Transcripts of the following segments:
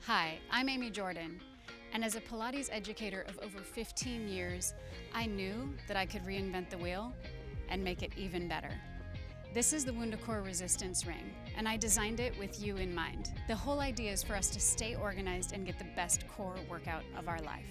Hi, I'm Amy Jordan, and as a Pilates educator of over 15 years, I knew that I could reinvent the wheel and make it even better. This is the WundaCore Resistance Ring, and I designed it with you in mind. The whole idea is for us to stay organized and get the best core workout of our life.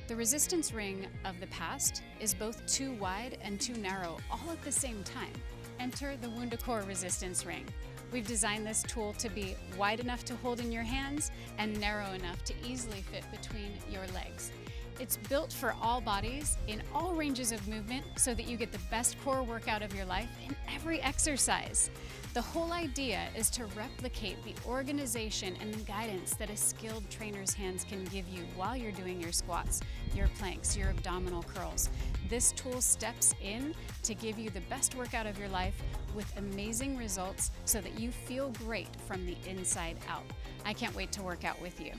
The resistance ring of the past is both too wide and too narrow all at the same time. Enter the WundaCore Resistance Ring. We've designed this tool to be wide enough to hold in your hands and narrow enough to easily fit between your legs. It's built for all bodies in all ranges of movement so that you get the best core workout of your life in every exercise. The whole idea is to replicate the organization and the guidance that a skilled trainer's hands can give you while you're doing your squats, your planks, your abdominal curls. This tool steps in to give you the best workout of your life with amazing results so that you feel great from the inside out. I can't wait to work out with you.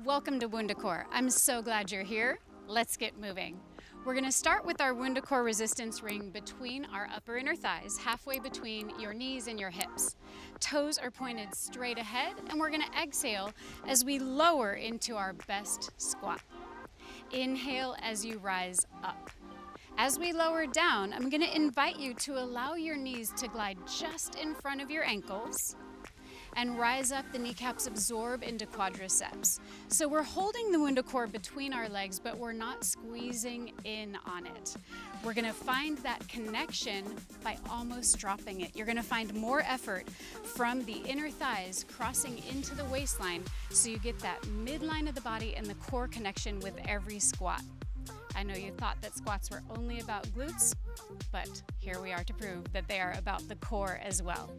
Welcome to WundaCore. I'm so glad you're here. Let's get moving. We're going to start with our WundaCore Resistance Ring between our upper inner thighs, halfway between your knees and your hips. Toes are pointed straight ahead, and we're going to exhale as we lower into our best squat. Inhale as you rise up. As we lower down, I'm going to invite you to allow your knees to glide just in front of your ankles and rise up. The kneecaps absorb into quadriceps. So we're holding the WundaCore between our legs, but we're not squeezing in on it. We're gonna find that connection by almost dropping it. You're gonna find more effort from the inner thighs crossing into the waistline so you get that midline of the body and the core connection with every squat. I know you thought that squats were only about glutes, but here we are to prove that they are about the core as well.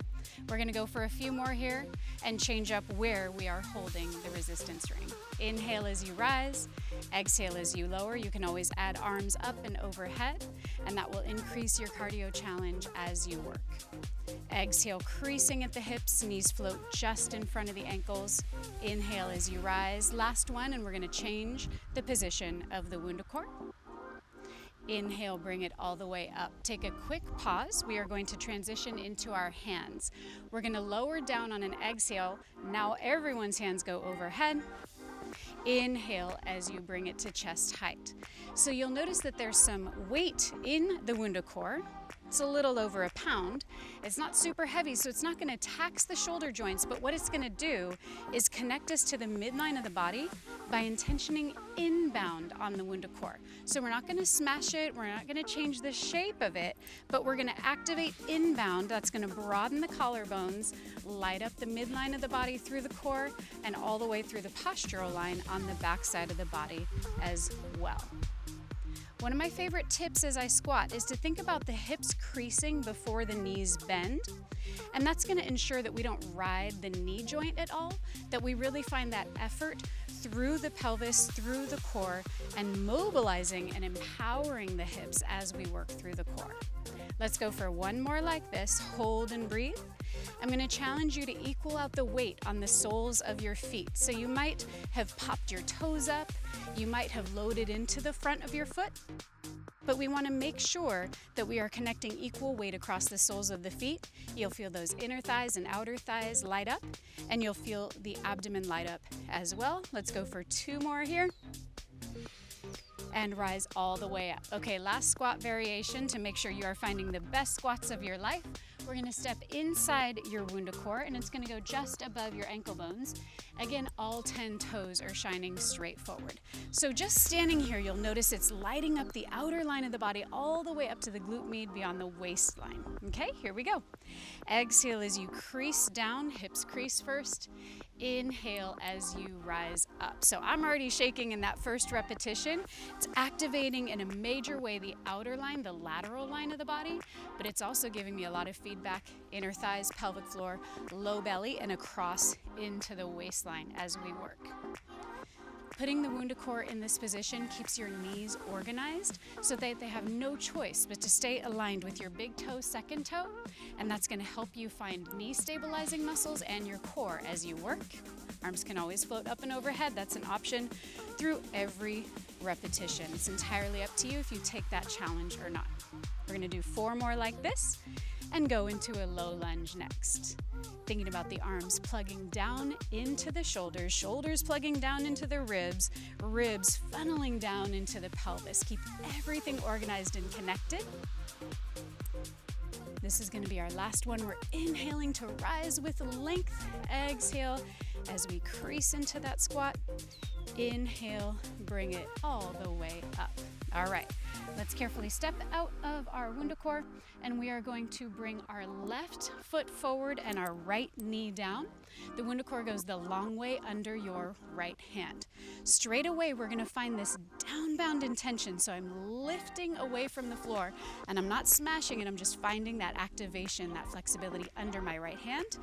We're gonna go for a few more here and change up where we are holding the resistance ring. Inhale as you rise, exhale as you lower. You can always add arms up and overhead, and that will increase your cardio challenge as you work. Exhale, creasing at the hips, knees float just in front of the ankles. Inhale as you rise. Last one, and we're gonna change the position of the WundaCore. Inhale, bring it all the way up. Take a quick pause. We are going to transition into our hands. We're going to lower down on an exhale. Now everyone's hands go overhead. Inhale as you bring it to chest height. So you'll notice that there's some weight in the WundaCore. It's a little over a pound. It's not super heavy, so it's not going to tax the shoulder joints, but what it's going to do is connect us to the midline of the body by intentioning inbound on the WundaCore. So we're not going to smash it, we're not going to change the shape of it, but we're going to activate inbound. That's going to broaden the collarbones, light up the midline of the body through the core, and all the way through the postural line on the back side of the body as well. One of my favorite tips as I squat is to think about the hips creasing before the knees bend. And that's going to ensure that we don't ride the knee joint at all, that we really find that effort through the pelvis, through the core, and mobilizing and empowering the hips as we work through the core. Let's go for one more like this. Hold and breathe. I'm going to challenge you to equal out the weight on the soles of your feet. So you might have popped your toes up, you might have loaded into the front of your foot, but we want to make sure that we are connecting equal weight across the soles of the feet. You'll feel those inner thighs and outer thighs light up, and you'll feel the abdomen light up as well. Let's go for two more here. And rise all the way up. Okay, last squat variation to make sure you are finding the best squats of your life. We're gonna step inside your WundaCore, and it's gonna go just above your ankle bones. Again, all 10 toes are shining straight forward. So just standing here, you'll notice it's lighting up the outer line of the body all the way up to the glute med beyond the waistline. Okay, here we go. Exhale as you crease down, hips crease first. Inhale as you rise up. So I'm already shaking in that first repetition. It's activating in a major way the outer line, the lateral line of the body, but it's also giving me a lot of feedback, inner thighs, pelvic floor, low belly, and across into the waistline as we work. Putting the WundaCore in this position keeps your knees organized so that they have no choice but to stay aligned with your big toe, second toe, and that's going to help you find knee stabilizing muscles and your core as you work. Arms can always float up and overhead. That's an option through every repetition. It's entirely up to you if you take that challenge or not. We're going to do 4 more like this. and go into a low lunge next. Thinking about the arms plugging down into the shoulders, shoulders plugging down into the ribs, ribs funneling down into the pelvis. Keep everything organized and connected. This is going to be our last one. We're inhaling to rise with length. Exhale as we crease into that squat. Inhale, bring it all the way up. All right, let's carefully step out of our WundaCore, and we are going to bring our left foot forward and our right knee down. The WundaCore goes the long way under your right hand. Straight away, we're going to find this downbound intention. So I'm lifting away from the floor, and I'm not smashing it. I'm just finding that activation, that flexibility under my right hand.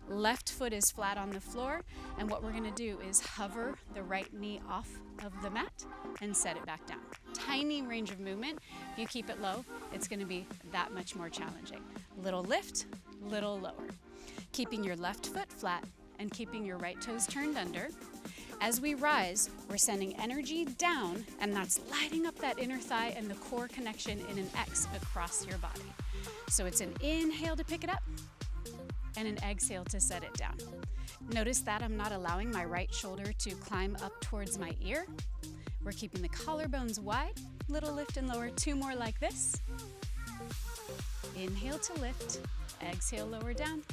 Left foot is flat on the floor, and what we're going to do is hover the right knee off of the mat and set it back down. Tiny range of movement. If you keep it low, it's going to be that much more challenging. Little lift, little lower. Keeping your left foot flat and keeping your right toes turned under. As we rise, we're sending energy down, and that's lighting up that inner thigh and the core connection in an X across your body. So it's an inhale to pick it up and an exhale to set it down. Notice that I'm not allowing my right shoulder to climb up towards my ear. We're keeping the collarbones wide, little lift and lower, 2 more like this. Inhale to lift, exhale, lower down.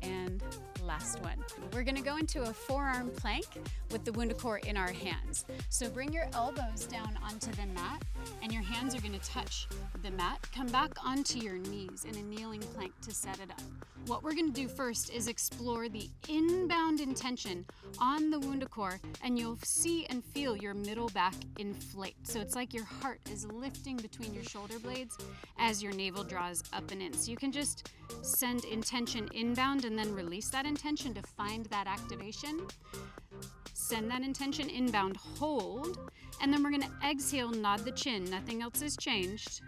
And last one. We're going to go into a forearm plank with the WundaCore in our hands. So bring your elbows down onto the mat, and your hands are going to touch the mat. Come back onto your knees in a kneeling plank to set it up. What we're going to do first is explore the inbound intention on the WundaCore, and you'll see and feel your middle back inflate. So it's like your heart is lifting between your shoulder blades as your navel draws up and in. So you can just send intention inbound and then release that intention to find that activation. Send that intention inbound, hold, and then we're going to exhale, nod the chin, nothing else has changed,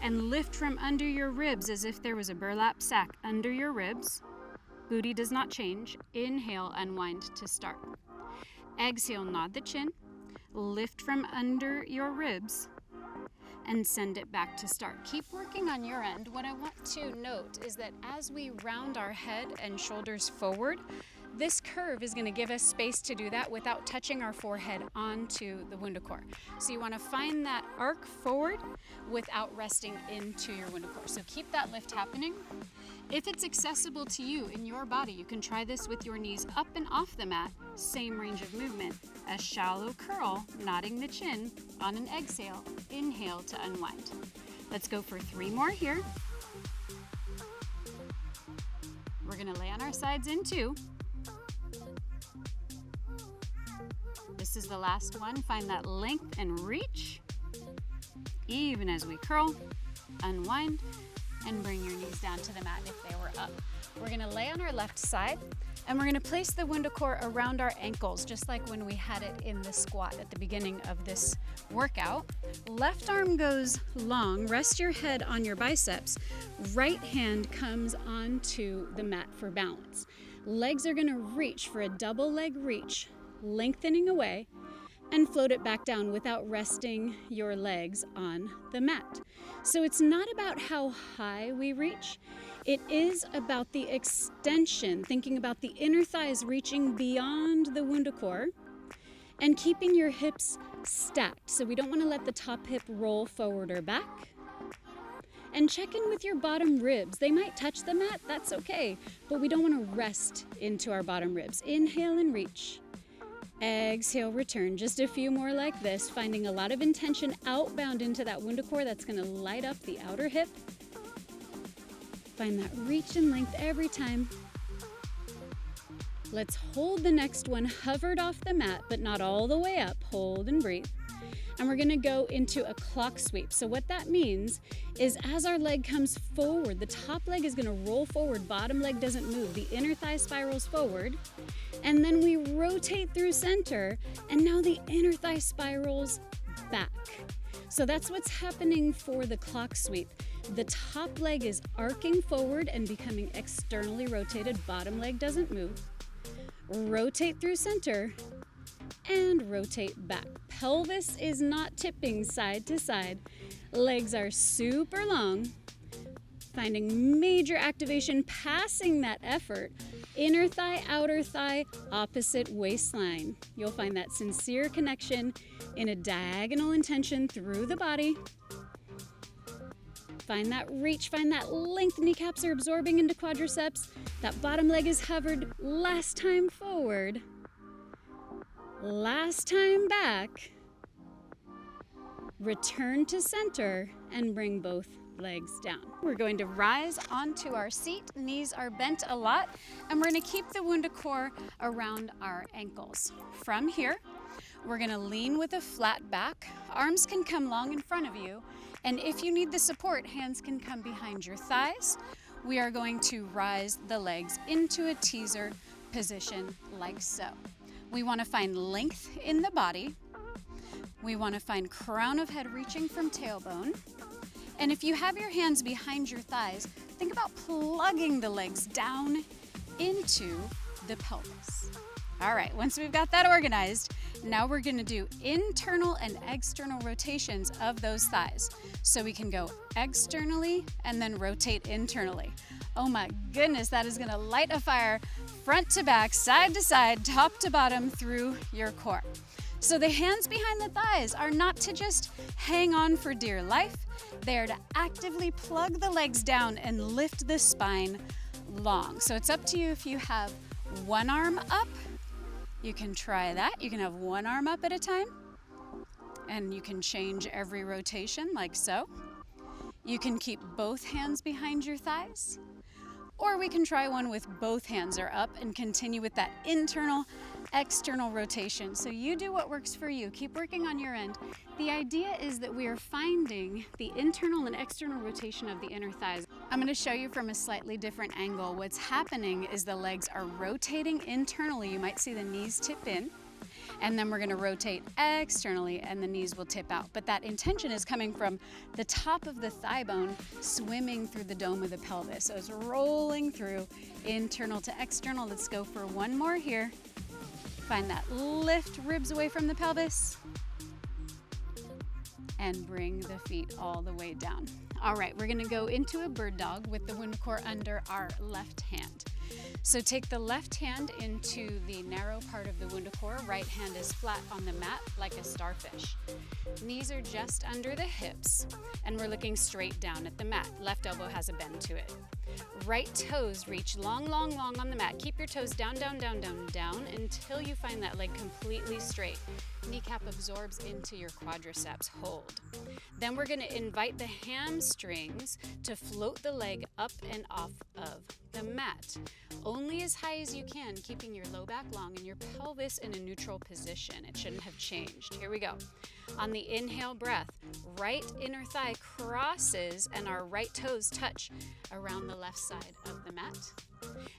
and lift from under your ribs as if there was a burlap sack under your ribs. Booty does not change. Inhale, unwind to start. Exhale, nod the chin, lift from under your ribs, and send it back to start. Keep working on your end. What I want to note is that as we round our head and shoulders forward, this curve is going to give us space to do that without touching our forehead onto the WundaCore. So you want to find that arc forward without resting into your WundaCore. So keep that lift happening. If it's accessible to you in your body, you can try this with your knees up and off the mat. Same range of movement. A shallow curl, nodding the chin on an exhale. Inhale to unwind. Let's go for 3 more here. We're going to lay on our sides in 2. This is the last one. Find that length and reach. Even as we curl, unwind, and bring your knees down to the mat if they were up. We're going to lay on our left side, and we're going to place the WundaCore around our ankles, just like when we had it in the squat at the beginning of this workout. Left arm goes long. Rest your head on your biceps. Right hand comes onto the mat for balance. Legs are going to reach for a double leg reach, lengthening away, and float it back down without resting your legs on the mat. So it's not about how high we reach. It is about the extension, thinking about the inner thighs reaching beyond the WundaCore and keeping your hips stacked. So we don't want to let the top hip roll forward or back. And check in with your bottom ribs. They might touch the mat, that's okay, but we don't want to rest into our bottom ribs. Inhale and reach. Exhale, return. Just a few more like this, finding a lot of intention outbound into that WundaCore. That's going to light up the outer hip. Find that reach and length every time. Let's hold the next one hovered off the mat, but not all the way up. Hold and breathe. And we're going to go into a clock sweep. So what that means is as our leg comes forward, the top leg is going to roll forward, bottom leg doesn't move, the inner thigh spirals forward, and then we rotate through center, and now the inner thigh spirals back. So that's what's happening for the clock sweep. The top leg is arcing forward and becoming externally rotated, bottom leg doesn't move. Rotate through center, and rotate back. Pelvis is not tipping side to side. Legs are super long. Finding major activation, passing that effort. Inner thigh, outer thigh, opposite waistline. You'll find that sincere connection in a diagonal intention through the body. Find that reach, find that length. Kneecaps are absorbing into quadriceps. That bottom leg is hovered. Last time forward. Last time back. Return to center and bring both legs down. We're going to rise onto our seat. Knees are bent a lot, and we're going to keep the WundaCore around our ankles. From here, we're going to lean with a flat back. Arms can come long in front of you, and if you need the support, hands can come behind your thighs. We are going to rise the legs into a teaser position like so. We want to find length in the body. We want to find crown of head reaching from tailbone. And if you have your hands behind your thighs, think about plugging the legs down into the pelvis. All right, once we've got that organized, now we're going to do internal and external rotations of those thighs. So we can go externally and then rotate internally. Oh my goodness, that is going to light a fire front to back, side to side, top to bottom through your core. So the hands behind the thighs are not to just hang on for dear life. They are to actively plug the legs down and lift the spine long. So it's up to you if you have one arm up. You can try that. You can have one arm up at a time. And you can change every rotation like so. You can keep both hands behind your thighs. Or we can try one with both hands are up and continue with that internal, external rotation. So you do what works for you. Keep working on your end. The idea is that we are finding the internal and external rotation of the inner thighs. I'm going to show you from a slightly different angle. What's happening is the legs are rotating internally. You might see the knees tip in. And then we're going to rotate externally and the knees will tip out. But that intention is coming from the top of the thigh bone swimming through the dome of the pelvis. So it's rolling through internal to external. Let's go for one more here. Find that lift, ribs away from the pelvis. And bring the feet all the way down. All right, we're going to go into a bird dog with the WundaCore under our left hand. So take the left hand into the narrow part of the WundaCore. Right hand is flat on the mat like a starfish. Knees are just under the hips, and we're looking straight down at the mat. Left elbow has a bend to it. Right toes reach long, long, long on the mat. Keep your toes down, down, down, down, down until you find that leg completely straight. Kneecap absorbs into your quadriceps. Hold. Then we're going to invite the hamstrings to float the leg up and off of the mat. Only as high as you can, keeping your low back long and your pelvis in a neutral position. It shouldn't have changed. Here we go. On the inhale breath, right inner thigh crosses and our right toes touch around the left side of the mat.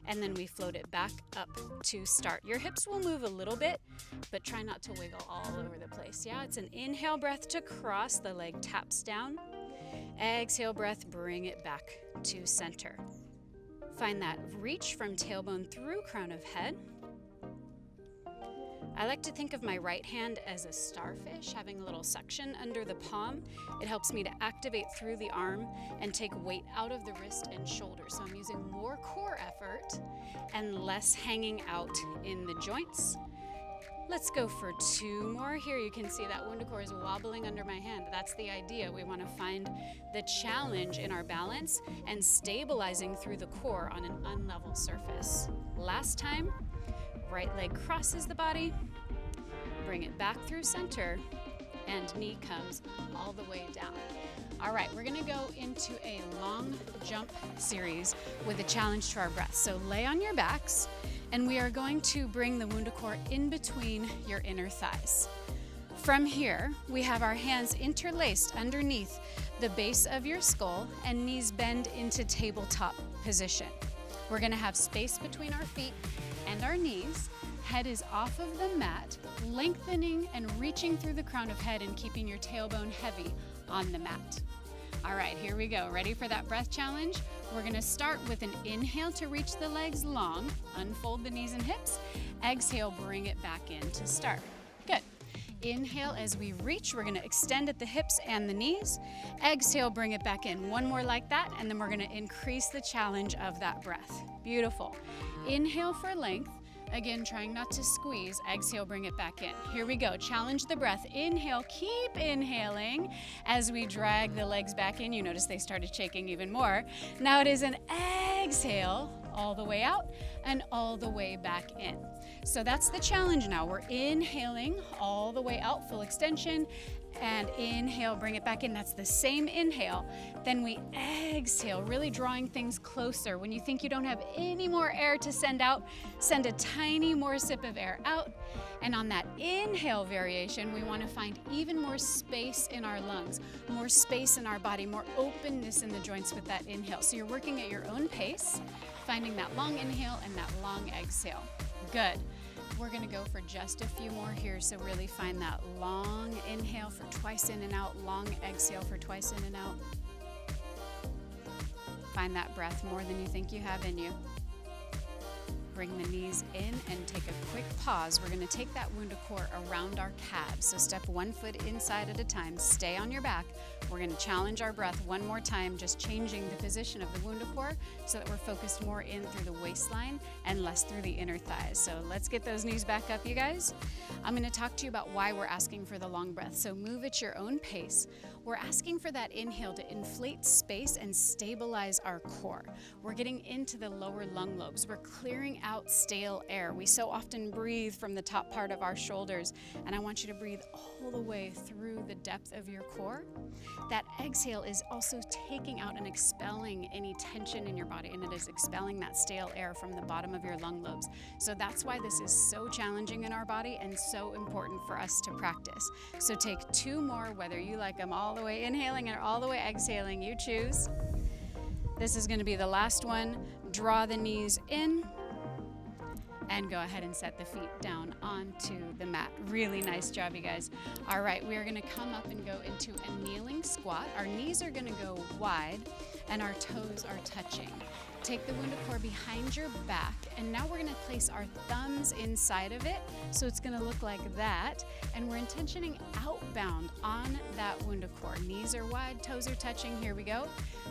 And then we float it back up to start. Your hips will move a little bit, but try not to wiggle all over the place. Yeah, it's an inhale breath to cross, the leg taps down. Exhale breath, bring it back to center. Find that reach from tailbone through crown of head. I like to think of my right hand as a starfish, having a little suction under the palm. It helps me to activate through the arm and take weight out of the wrist and shoulder. So I'm using more core effort and less hanging out in the joints. Let's go for two more here. You can see that WundaCore is wobbling under my hand. That's the idea. We want to find the challenge in our balance and stabilizing through the core on an unlevel surface. Last time. Right leg crosses the body, bring it back through center, and knee comes all the way down. All right, we're gonna go into a long jump series with a challenge to our breath. So lay on your backs, and we are going to bring the WundaCore in between your inner thighs. From here, we have our hands interlaced underneath the base of your skull and knees bend into tabletop position. We're gonna have space between our feet and our knees. Head is off of the mat, lengthening and reaching through the crown of head and keeping your tailbone heavy on the mat. All right, here we go. Ready for that breath challenge? We're gonna start with an inhale to reach the legs long, unfold the knees and hips. Exhale, bring it back in to start. Good. Inhale as we reach. We're gonna extend at the hips and the knees. Exhale, bring it back in. One more like that, and then we're gonna increase the challenge of that breath. Beautiful. Inhale for length. Again, trying not to squeeze. Exhale, bring it back in. Here we go. Challenge the breath. Inhale, keep inhaling as we drag the legs back in. You notice they started shaking even more. Now it is an exhale all the way out and all the way back in. So that's the challenge now. We're inhaling all the way out, full extension, and inhale, bring it back in. That's the same inhale. Then we exhale, really drawing things closer. When you think you don't have any more air to send out, send a tiny more sip of air out. And on that inhale variation, we want to find even more space in our lungs, more space in our body, more openness in the joints with that inhale. So you're working at your own pace, finding that long inhale and that long exhale. Good. We're gonna go for just a few more here, so really find that long inhale for twice in and out, long exhale for twice in and out. Find that breath more than you think you have in you. Bring the knees in and take a quick pause. We're gonna take that WundaCore around our calves. So step 1 foot inside at a time, stay on your back. We're gonna challenge our breath one more time, just changing the position of the WundaCore so that we're focused more in through the waistline and less through the inner thighs. So let's get those knees back up, you guys. I'm gonna talk to you about why we're asking for the long breath. So move at your own pace. We're asking for that inhale to inflate space and stabilize our core. We're getting into the lower lung lobes. We're clearing out stale air. We so often breathe from the top part of our shoulders, and I want you to breathe all the way through the depth of your core. That exhale is also taking out and expelling any tension in your body, and it is expelling that stale air from the bottom of your lung lobes. So that's why this is so challenging in our body and so important for us to practice. So take 2 more, whether you like them all the way inhaling or all the way exhaling, you choose. This is going to be the last one. Draw the knees in and go ahead and set the feet down onto the mat. Really nice job, you guys. All right, we are going to come up and go into a kneeling squat. Our knees are going to go wide and our toes are touching. Take the WundaCore behind your back, and now we're gonna place our thumbs inside of it, so it's gonna look like that, and we're intentioning outbound on that WundaCore. Knees are wide, toes are touching, here we go.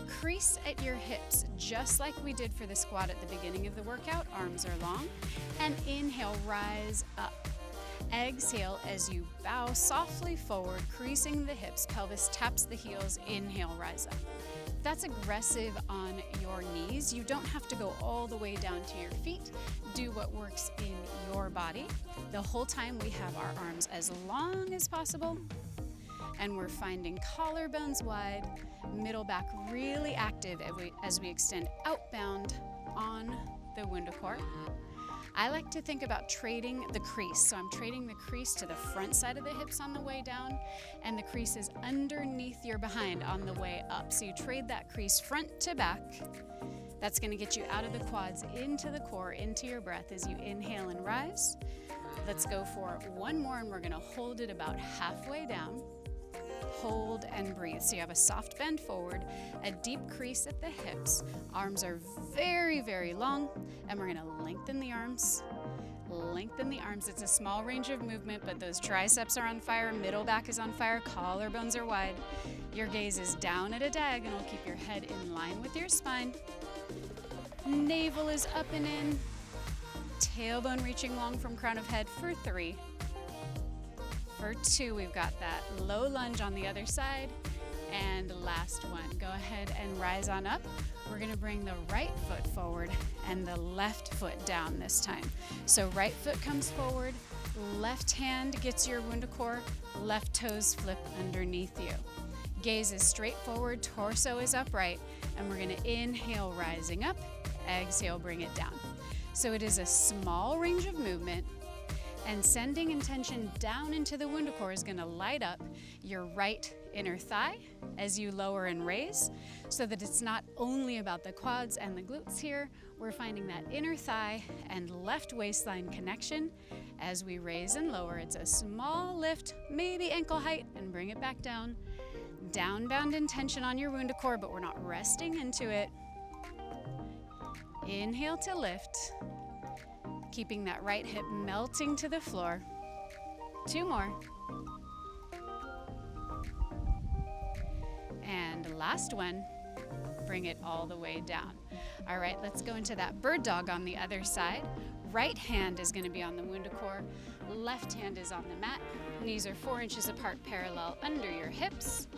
Crease at your hips, just like we did for the squat at the beginning of the workout. Arms are long, and inhale, rise up. Exhale as you bow softly forward, creasing the hips, pelvis taps the heels, inhale, rise up. That's aggressive on your knees. You don't have to go all the way down to your feet. Do what works in your body. The whole time we have our arms as long as possible, and we're finding collarbones wide, middle back really active as we extend outbound on the WundaCore. I like to think about trading the crease. So I'm trading the crease to the front side of the hips on the way down, and the crease is underneath your behind on the way up. So you trade that crease front to back. That's gonna get you out of the quads, into the core, into your breath as you inhale and rise. Let's go for 1 more, and we're gonna hold it about halfway down. Hold and breathe. So you have a soft bend forward, a deep crease at the hips. Arms are very, very long, and we're gonna lengthen the arms. Lengthen the arms. It's a small range of movement, but those triceps are on fire, middle back is on fire, collarbones are wide. Your gaze is down at a diagonal. Keep your head in line with your spine. Navel is up and in. Tailbone reaching long from crown of head for 3. For 2, we've got that low lunge on the other side. And last one, go ahead and rise on up. We're gonna bring the right foot forward and the left foot down this time. So right foot comes forward, left hand gets your WundaCore, left toes flip underneath you. Gaze is straight forward, torso is upright, and we're gonna inhale, rising up, exhale, bring it down. So it is a small range of movement, and sending intention down into the WundaCore is gonna light up your right inner thigh as you lower and raise, so that it's not only about the quads and the glutes here. We're finding that inner thigh and left waistline connection as we raise and lower. It's a small lift, maybe ankle height, and bring it back down. Downbound intention on your WundaCore, but we're not resting into it. Inhale to lift. Keeping that right hip melting to the floor. 2 more. And last one, bring it all the way down. All right, let's go into that bird dog on the other side. Right hand is going to be on the WundaCore. Left hand is on the mat. Knees are 4 inches apart, parallel under your hips.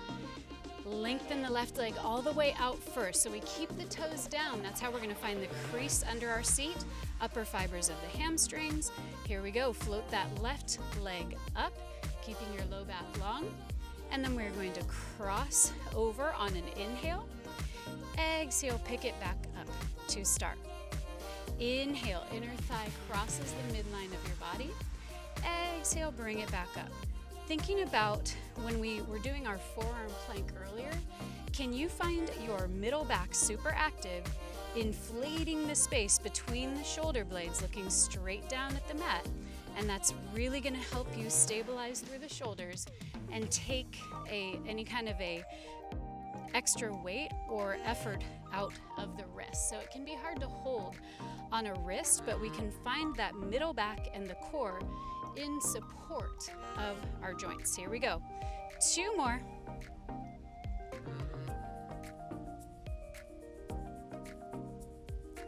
Lengthen the left leg all the way out first. So we keep the toes down. That's how we're going to find the crease under our seat, upper fibers of the hamstrings. Here we go. Float that left leg up, keeping your low back long. And then we're going to cross over on an inhale. Exhale, pick it back up to start. Inhale, inner thigh crosses the midline of your body. Exhale, bring it back up. Thinking about when we were doing our forearm plank earlier, can you find your middle back super active, inflating the space between the shoulder blades, looking straight down at the mat? And that's really going to help you stabilize through the shoulders and take any kind of a extra weight or effort out of the wrist. So it can be hard to hold on a wrist, but we can find that middle back and the core in support of our joints. Here we go. 2 more.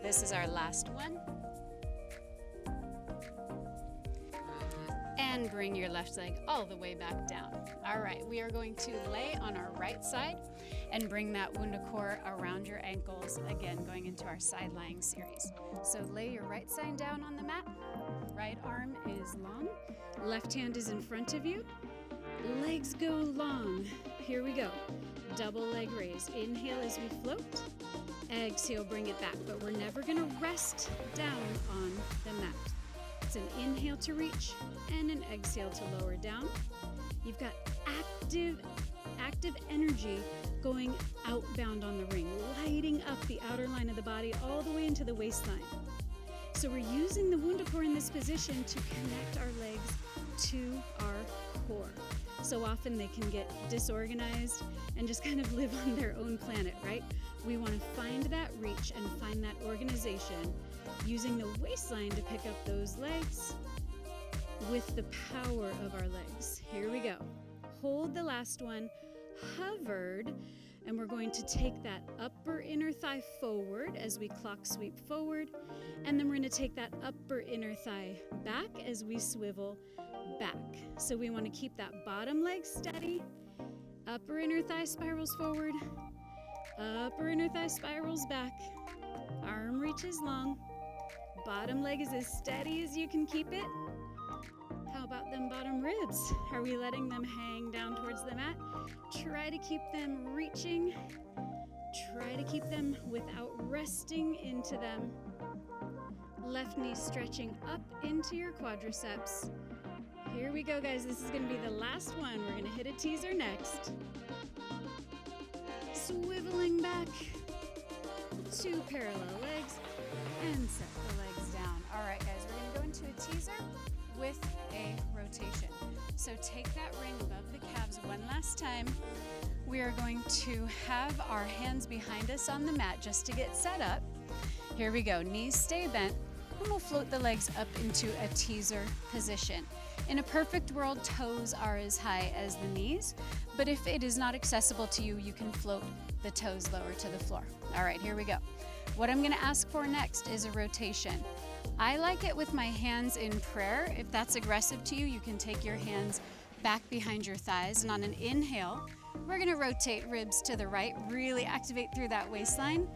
This is our last one. And bring your left leg all the way back down. All right, we are going to lay on our right side and bring that WundaCore around your ankles, again, going into our side lying series. So lay your right side down on the mat. Right arm is long. Left hand is in front of you. Legs go long. Here we go. Double leg raise. Inhale as we float. Exhale, bring it back. But we're never going to rest down on the mat. It's an inhale to reach and an exhale to lower down. You've got active energy going outbound on the ring, lighting up the outer line of the body all the way into the waistline. So we're using the WundaCore in this position to connect our legs to our core. So often they can get disorganized and just kind of live on their own planet, right? We want to find that reach and find that organization using the waistline to pick up those legs with the power of our legs. Here we go. Hold the last one, hovered, and we're going to take that upper inner thigh forward as we clock sweep forward, and then we're going to take that upper inner thigh back as we swivel back. So we want to keep that bottom leg steady, upper inner thigh spirals forward, upper inner thigh spirals back, arm reaches long, bottom leg is as steady as you can keep it. How about them bottom ribs? Are we letting them hang down towards the mat? Try to keep them reaching. Try to keep them without resting into them. Left knee stretching up into your quadriceps. Here we go, guys. This is going to be the last one. We're going to hit a teaser next. Swiveling back. 2 parallel legs and set the legs down. All right, guys, we're going to go into a teaser with a rotation. So take that ring above the calves one last time. We are going to have our hands behind us on the mat just to get set up. Here we go. Knees stay bent, and we'll float the legs up into a teaser position. In a perfect world, toes are as high as the knees, but if it is not accessible to you, you can float the toes lower to the floor. All right, here we go. What I'm going to ask for next is a rotation. I like it with my hands in prayer. If that's aggressive to you, you can take your hands back behind your thighs, and on an inhale, we're going to rotate ribs to the right, really activate through that waistline.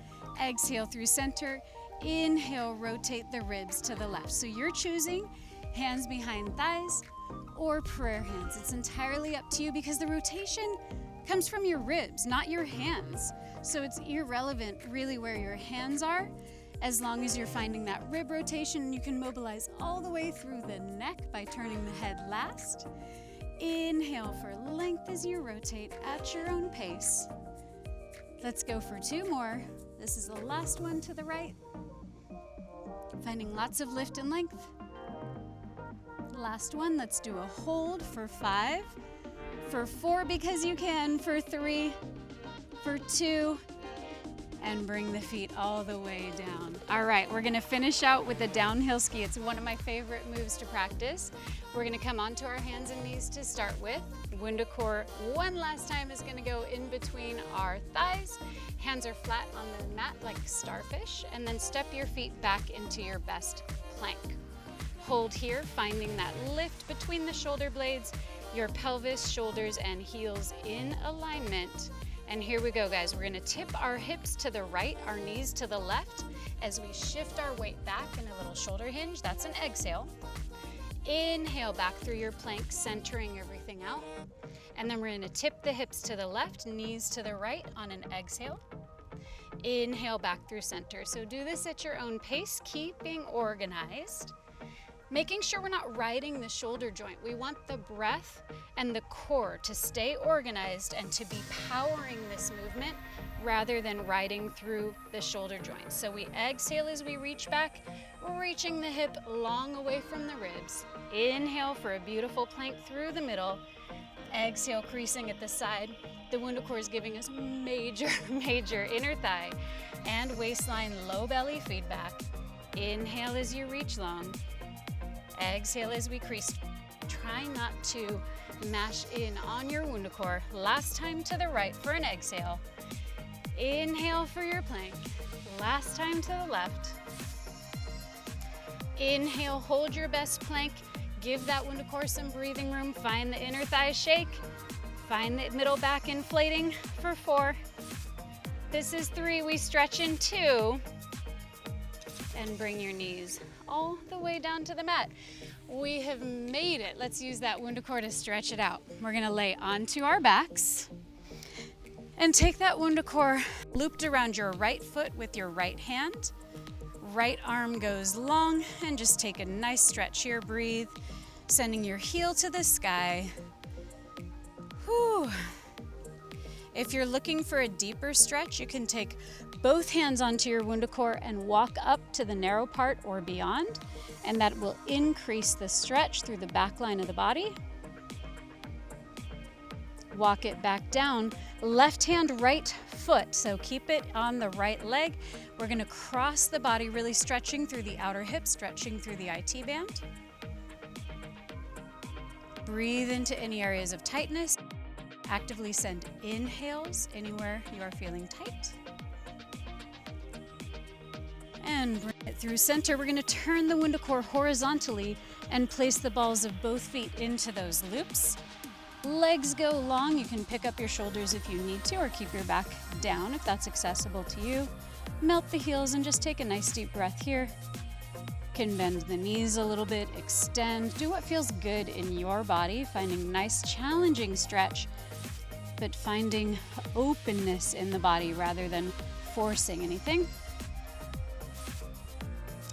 Exhale through center. Inhale, rotate the ribs to the left. So you're choosing hands behind thighs or prayer hands. It's entirely up to you because the rotation comes from your ribs, not your hands. So it's irrelevant really where your hands are, as long as you're finding that rib rotation. You can mobilize all the way through the neck by turning the head last. Inhale for length as you rotate at your own pace. Let's go for 2 more. This is the last one to the right. Finding lots of lift and length. Last one, let's do a hold for 5, for 4 because you can, for 3, for 2, and bring the feet all the way down. All right, we're gonna finish out with the downhill ski. It's one of my favorite moves to practice. We're gonna come onto our hands and knees to start with. WundaCore one last time is gonna go in between our thighs. Hands are flat on the mat like starfish, and then step your feet back into your best plank. Hold here, finding that lift between the shoulder blades, your pelvis, shoulders, and heels in alignment. And here we go, guys. We're gonna tip our hips to the right, our knees to the left, as we shift our weight back in a little shoulder hinge. That's an exhale. Inhale back through your plank, centering everything out. And then we're gonna tip the hips to the left, knees to the right on an exhale. Inhale back through center. So do this at your own pace, keeping organized. Making sure we're not riding the shoulder joint. We want the breath and the core to stay organized and to be powering this movement rather than riding through the shoulder joint. So we exhale as we reach back, reaching the hip long away from the ribs. Inhale for a beautiful plank through the middle. Exhale, creasing at the side. The WundaCore is giving us major inner thigh and waistline low belly feedback. Inhale as you reach long. Exhale as we crease. Try not to mash in on your WundaCore. Last time to the right for an exhale. Inhale for your plank. Last time to the left. Inhale, hold your best plank. Give that WundaCore some breathing room. Find the inner thigh shake. Find the middle back inflating for 4. This is 3. We stretch in 2. And bring your knees all the way down to the mat. We have made it. Let's use that WundaCore to stretch it out. We're gonna lay onto our backs and take that WundaCore looped around your right foot with your right hand. Right arm goes long, and just take a nice stretch here. Breathe, sending your heel to the sky. Whew. If you're looking for a deeper stretch, you can take both hands onto your WundaCore and walk up to the narrow part or beyond, and that will increase the stretch through the back line of the body. Walk it back down. Left hand, right foot, so keep it on the right leg. We're gonna cross the body, really stretching through the outer hip, stretching through the IT band. Breathe into any areas of tightness. Actively send inhales anywhere you are feeling tight. And bring it through center. We're gonna turn the WundaCore horizontally and place the balls of both feet into those loops. Legs go long. You can pick up your shoulders if you need to, or keep your back down if that's accessible to you. Melt the heels and just take a nice deep breath here. Can bend the knees a little bit, extend. Do what feels good in your body, finding nice challenging stretch, but finding openness in the body rather than forcing anything.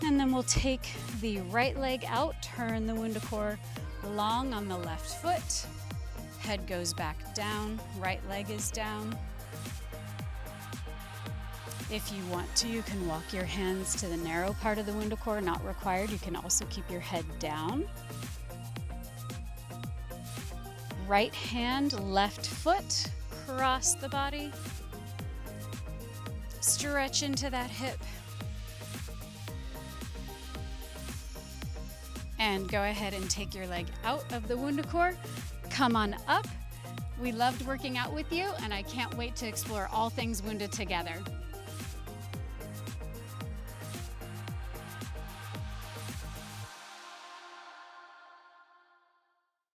And then we'll take the right leg out, turn the WundaCore long on the left foot. Head goes back down, right leg is down. If you want to, you can walk your hands to the narrow part of the WundaCore, not required. You can also keep your head down. Right hand, left foot, cross the body. Stretch into that hip. And go ahead and take your leg out of the WundaCore. Come on up. We loved working out with you, and I can't wait to explore all things Wunda together.